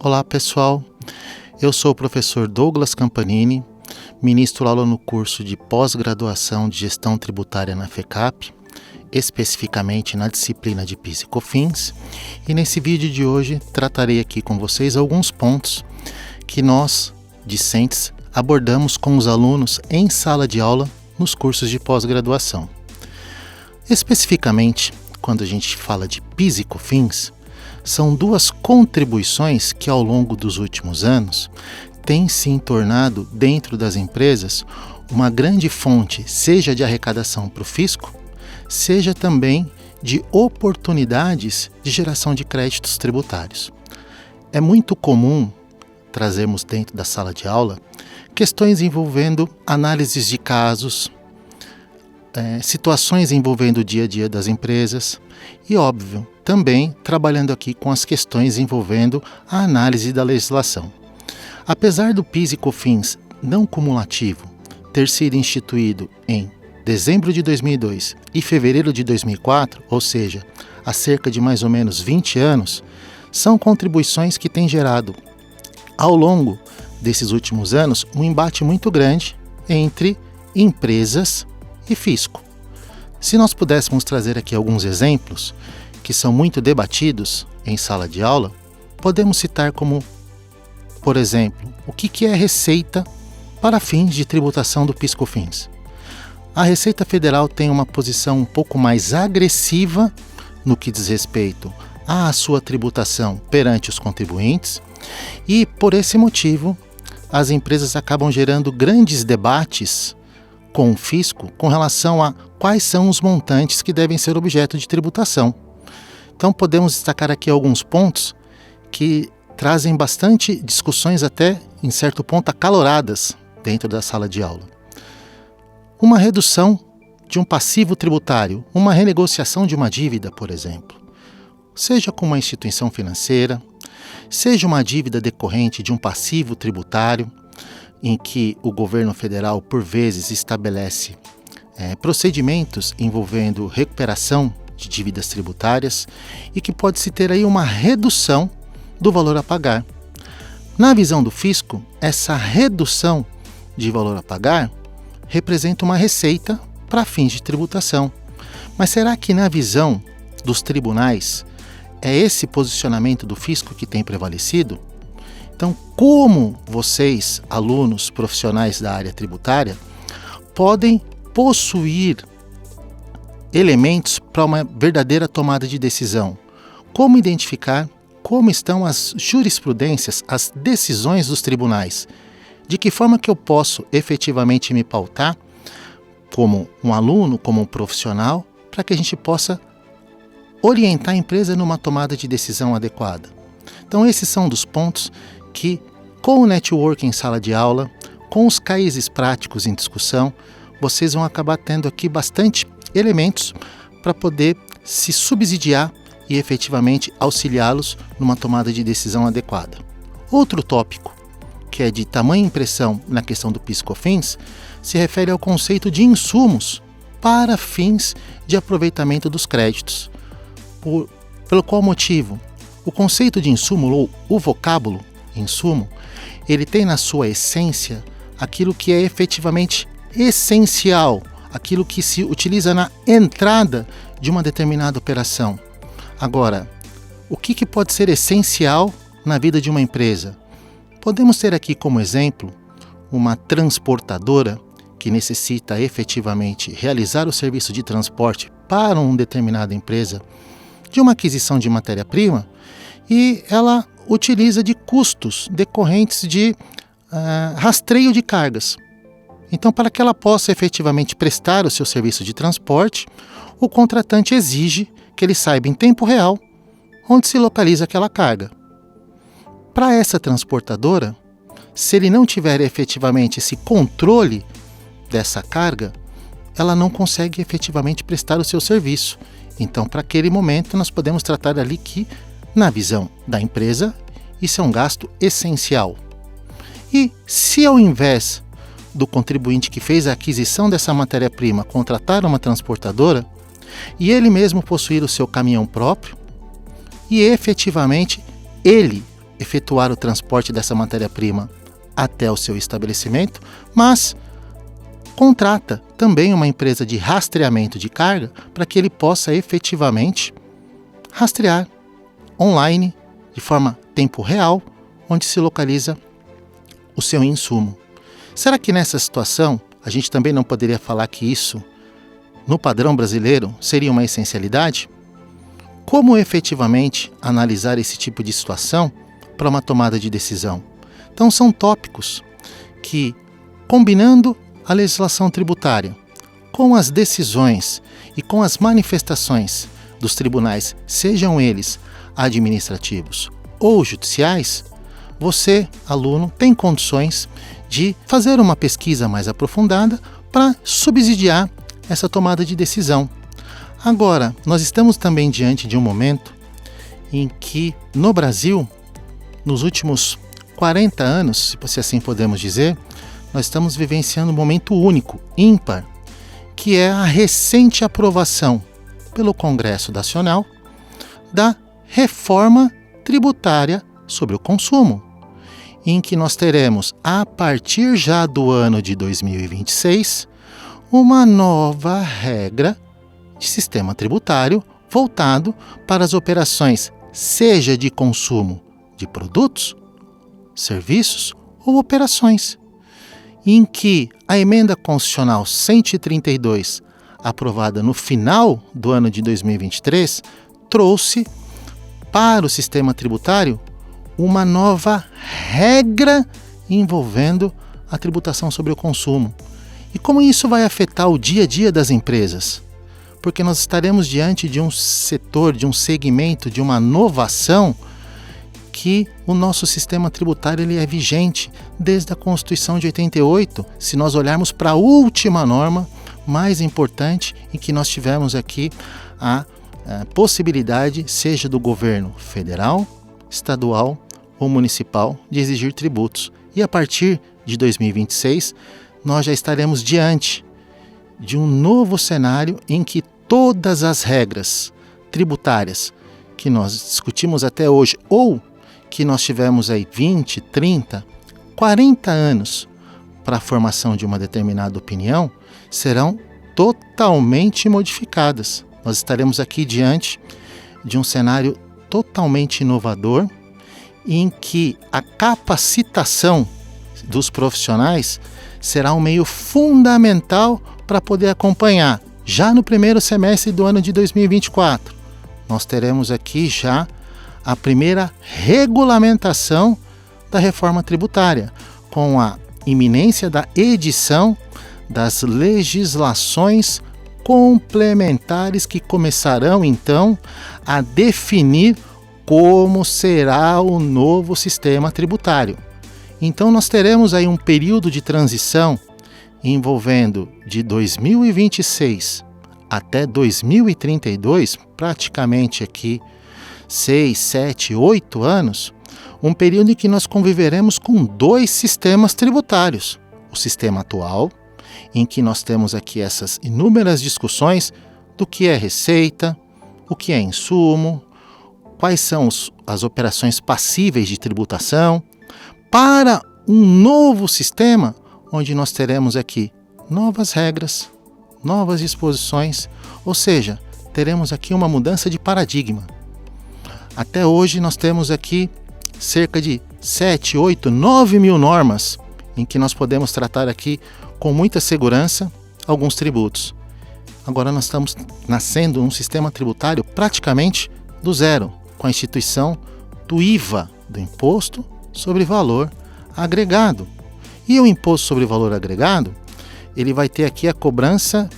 Olá pessoal, eu sou o professor Douglas Campanini, ministro aula no curso de pós-graduação de Gestão Tributária na FECAP, especificamente na disciplina de PIS e COFINS, e nesse vídeo de hoje tratarei aqui com vocês alguns pontos que nós, discentes, abordamos com os alunos em sala de aula nos cursos de pós-graduação. Especificamente, quando a gente fala de PIS e COFINS, são duas contribuições que ao longo dos últimos anos têm se tornado dentro das empresas uma grande fonte, seja de arrecadação para o fisco, seja também de oportunidades de geração de créditos tributários. É muito comum trazermos dentro da sala de aula questões envolvendo análises de casos, situações envolvendo o dia a dia das empresas e, óbvio, também trabalhando aqui com as questões envolvendo a análise da legislação. Apesar do PIS e COFINS não cumulativo ter sido instituído em dezembro de 2002 e fevereiro de 2004, ou seja, há cerca de mais ou menos 20 anos, são contribuições que têm gerado, ao longo desses últimos anos, um embate muito grande entre empresas e fisco. Se nós pudéssemos trazer aqui alguns exemplos que são muito debatidos em sala de aula, podemos citar como, por exemplo, o que é receita para fins de tributação do PIS/COFINS. A Receita Federal tem uma posição um pouco mais agressiva no que diz respeito à sua tributação perante os contribuintes e, por esse motivo, as empresas acabam gerando grandes debates com o fisco com relação a quais são os montantes que devem ser objeto de tributação. Então podemos destacar aqui alguns pontos que trazem bastante discussões até, em certo ponto, acaloradas dentro da sala de aula. Uma redução de um passivo tributário, uma renegociação de uma dívida, por exemplo, seja com uma instituição financeira, seja uma dívida decorrente de um passivo tributário, em que o governo federal, por vezes, estabelece procedimentos envolvendo recuperação de dívidas tributárias e que pode-se ter aí uma redução do valor a pagar. Na visão do fisco, essa redução de valor a pagar representa uma receita para fins de tributação. Mas será que na visão dos tribunais é esse posicionamento do fisco que tem prevalecido? Então, como vocês, alunos profissionais da área tributária, podem possuir elementos para uma verdadeira tomada de decisão? Como identificar como estão as jurisprudências, as decisões dos tribunais? De que forma que eu posso efetivamente me pautar como um aluno, como um profissional, para que a gente possa orientar a empresa numa tomada de decisão adequada? Então, esses são dos pontos que, com o networking em sala de aula, com os cases práticos em discussão, vocês vão acabar tendo aqui bastante elementos para poder se subsidiar e efetivamente auxiliá-los numa tomada de decisão adequada. Outro tópico, que é de tamanha impressão na questão do PIS/COFINS, se refere ao conceito de insumos para fins de aproveitamento dos créditos. Pelo qual motivo? O conceito de insumo, ou o vocábulo insumo, ele tem na sua essência aquilo que é efetivamente essencial, aquilo que se utiliza na entrada de uma determinada operação. Agora, o que pode ser essencial na vida de uma empresa? Podemos ter aqui como exemplo uma transportadora que necessita efetivamente realizar o serviço de transporte para uma determinada empresa de uma aquisição de matéria-prima e ela utiliza de custos decorrentes de rastreio de cargas. Então, para que ela possa efetivamente prestar o seu serviço de transporte, o contratante exige que ele saiba em tempo real onde se localiza aquela carga. Para essa transportadora, se ele não tiver efetivamente esse controle dessa carga, ela não consegue efetivamente prestar o seu serviço. Então, para aquele momento, nós podemos tratar ali que, na visão da empresa, isso é um gasto essencial. E se ao invés do contribuinte que fez a aquisição dessa matéria-prima contratar uma transportadora e ele mesmo possuir o seu caminhão próprio e efetivamente ele efetuar o transporte dessa matéria-prima até o seu estabelecimento, mas contrata também uma empresa de rastreamento de carga para que ele possa efetivamente rastrear online, de forma tempo real, onde se localiza o seu insumo. Será que nessa situação a gente também não poderia falar que isso, no padrão brasileiro, seria uma essencialidade? Como efetivamente analisar esse tipo de situação para uma tomada de decisão? Então são tópicos que, combinando a legislação tributária com as decisões e com as manifestações dos tribunais, sejam eles administrativos ou judiciais, você, aluno, tem condições de fazer uma pesquisa mais aprofundada para subsidiar essa tomada de decisão. Agora, nós estamos também diante de um momento em que, no Brasil, nos últimos 40 anos, se assim podemos dizer, nós estamos vivenciando um momento único, ímpar, que é a recente aprovação pelo Congresso Nacional da reforma tributária sobre o consumo, em que nós teremos, a partir já do ano de 2026, uma nova regra de sistema tributário voltado para as operações, seja de consumo de produtos, serviços ou operações, em que a emenda constitucional 132, aprovada no final do ano de 2023, trouxe para o sistema tributário uma nova regra envolvendo a tributação sobre o consumo. E como isso vai afetar o dia a dia das empresas? Porque nós estaremos diante de um setor, de um segmento, de uma inovação que o nosso sistema tributário ele é vigente desde a Constituição de 88, se nós olharmos para a última norma mais importante em que nós tivemos aqui a possibilidade, seja do governo federal, estadual ou municipal, de exigir tributos. E a partir de 2026, nós já estaremos diante de um novo cenário em que todas as regras tributárias que nós discutimos até hoje, ou que nós tivemos aí 20, 30, 40 anos para a formação de uma determinada opinião, serão totalmente modificadas. Nós estaremos aqui diante de um cenário totalmente inovador, em que a capacitação dos profissionais será um meio fundamental para poder acompanhar. Já no primeiro semestre do ano de 2024, nós teremos aqui já a primeira regulamentação da reforma tributária, com a iminência da edição das legislações complementares que começarão então a definir como será o novo sistema tributário. Então nós teremos aí um período de transição envolvendo de 2026 até 2032, praticamente aqui 6, 7, 8 anos, um período em que nós conviveremos com dois sistemas tributários. O sistema atual, em que nós temos aqui essas inúmeras discussões do que é receita, o que é insumo, quais são as operações passíveis de tributação, para um novo sistema, onde nós teremos aqui novas regras, novas disposições, ou seja, teremos aqui uma mudança de paradigma. Até hoje nós temos aqui cerca de 7, 8, 9 mil normas em que nós podemos tratar aqui com muita segurança alguns tributos. Agora nós estamos nascendo um sistema tributário praticamente do zero, com a instituição do IVA, do Imposto sobre Valor Agregado. E o Imposto sobre Valor Agregado, ele vai ter aqui a cobrança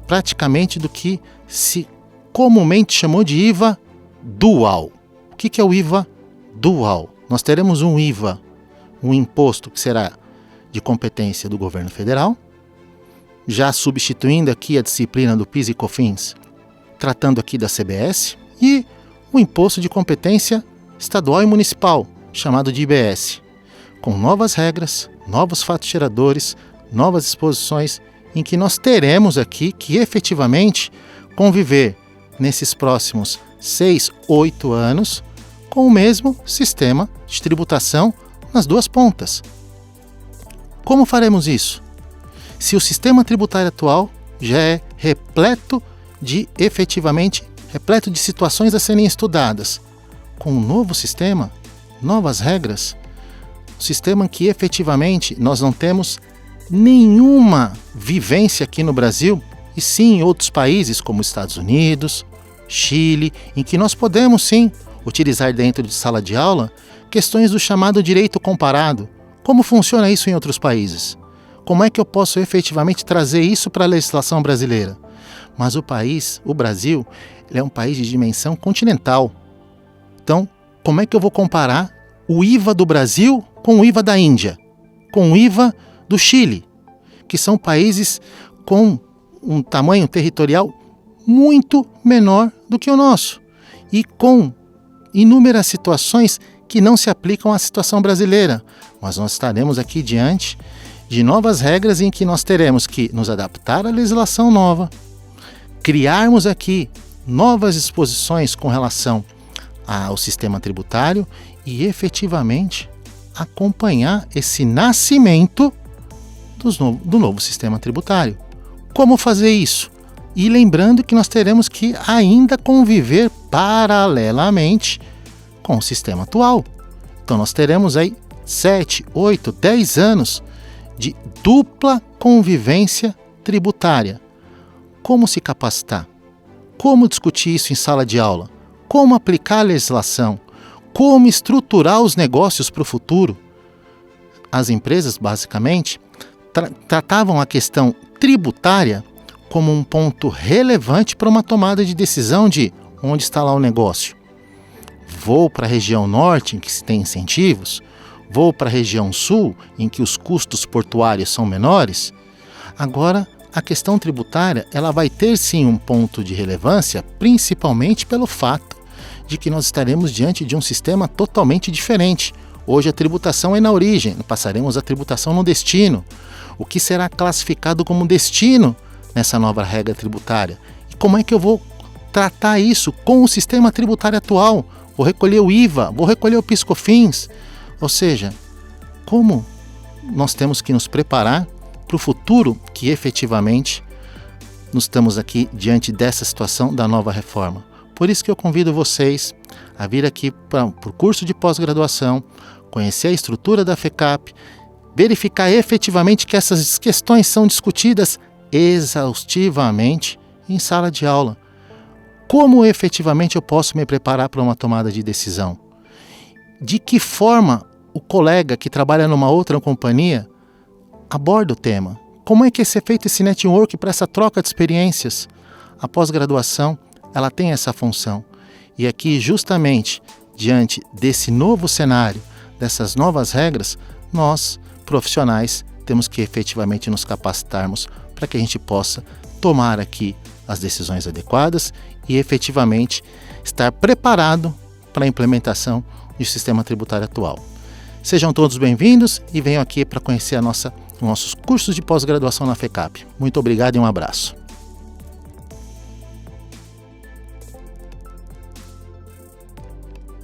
praticamente do que se comumente chamou de IVA dual. O que é o IVA dual? Nós teremos um IVA, um imposto que será de competência do governo federal, já substituindo aqui a disciplina do PIS e COFINS, tratando aqui da CBS, e o imposto de competência estadual e municipal, chamado de IBS, com novas regras, novos fatos geradores, novas disposições, em que nós teremos aqui que efetivamente conviver nesses próximos 6, 8 anos com o mesmo sistema de tributação nas duas pontas. Como faremos isso? Se o sistema tributário atual já é repleto de situações a serem estudadas, com um novo sistema, novas regras, um sistema que efetivamente nós não temos nenhuma vivência aqui no Brasil, e sim em outros países como Estados Unidos, Chile, em que nós podemos sim utilizar dentro de sala de aula questões do chamado direito comparado. Como funciona isso em outros países? Como é que eu posso efetivamente trazer isso para a legislação brasileira? Mas o Brasil, ele é um país de dimensão continental. Então, como é que eu vou comparar o IVA do Brasil com o IVA da Índia, com o IVA do Chile, que são países com um tamanho territorial muito menor do que o nosso e com inúmeras situações que não se aplicam à situação brasileira. Mas nós estaremos aqui diante de novas regras em que nós teremos que nos adaptar à legislação nova, criarmos aqui novas disposições com relação ao sistema tributário e efetivamente acompanhar esse nascimento do novo sistema tributário. Como fazer isso? E lembrando que nós teremos que ainda conviver paralelamente com o sistema atual. Então nós teremos aí 7, 8, 10 anos de dupla convivência tributária. Como se capacitar? Como discutir isso em sala de aula? Como aplicar a legislação? Como estruturar os negócios para o futuro? As empresas, basicamente, tratavam a questão tributária como um ponto relevante para uma tomada de decisão de onde está lá o negócio. Vou para a região norte, em que se tem incentivos? Vou para a região sul, em que os custos portuários são menores? Agora, a questão tributária ela vai ter sim um ponto de relevância, principalmente pelo fato de que nós estaremos diante de um sistema totalmente diferente. Hoje a tributação é na origem, passaremos a tributação no destino. O que será classificado como destino nessa nova regra tributária? E como é que eu vou tratar isso com o sistema tributário atual? Vou recolher o IVA, vou recolher o PIS/COFINS. Ou seja, como nós temos que nos preparar para o futuro que efetivamente nós estamos aqui diante dessa situação da nova reforma. Por isso que eu convido vocês a vir aqui para o curso de pós-graduação, conhecer a estrutura da FECAP, verificar efetivamente que essas questões são discutidas exaustivamente em sala de aula. Como efetivamente eu posso me preparar para uma tomada de decisão? De que forma o colega que trabalha numa outra companhia aborda o tema? Como é que é feito esse network para essa troca de experiências? A pós-graduação, ela tem essa função. E aqui, justamente, diante desse novo cenário, dessas novas regras, nós, profissionais, temos que efetivamente nos capacitarmos para que a gente possa tomar aqui as decisões adequadas e efetivamente estar preparado para a implementação do sistema tributário atual. Sejam todos bem-vindos e venham aqui para conhecer nossos cursos de pós-graduação na FECAP. Muito obrigado e um abraço.